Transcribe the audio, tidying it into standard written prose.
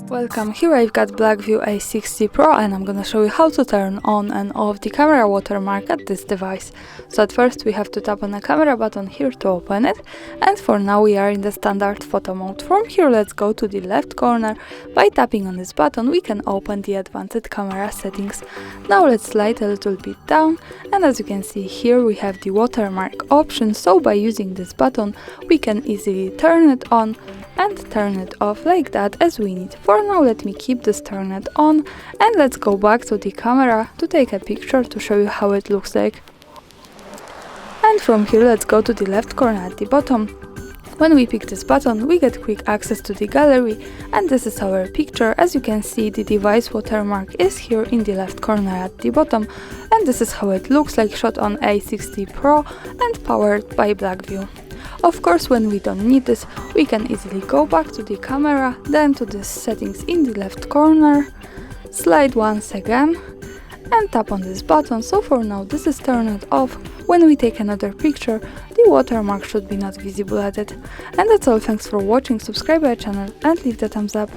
Welcome, here I've got BLACKVIEW A60 Pro and I'm gonna show you how to turn on and off the camera watermark at this device. So at first we have to tap on the camera button here to open it, and for now we are in the standard photo mode. From here let's go to the left corner. By tapping on this button we can open the advanced camera settings. Now let's slide a little bit down, and as you can see here we have the watermark option, so by using this button we can easily turn it on and turn it off like that as we need. For now let me keep this turned on, and let's go back to the camera to take a picture to show you how it looks like. And from here let's go to the left corner at the bottom. When we pick this button we get quick access to the gallery, and this is our picture. As you can see, the device watermark is here in the left corner at the bottom, and this is how it looks like shot on A60 Pro and powered by BLACKVIEW. Of course, when we don't need this, we can easily go back to the camera, then to the settings in the left corner, slide once again, and tap on this button. So for now this is turned off. When we take another picture, the watermark should be not visible at it. And that's all, thanks for watching, subscribe our channel and leave the thumbs up.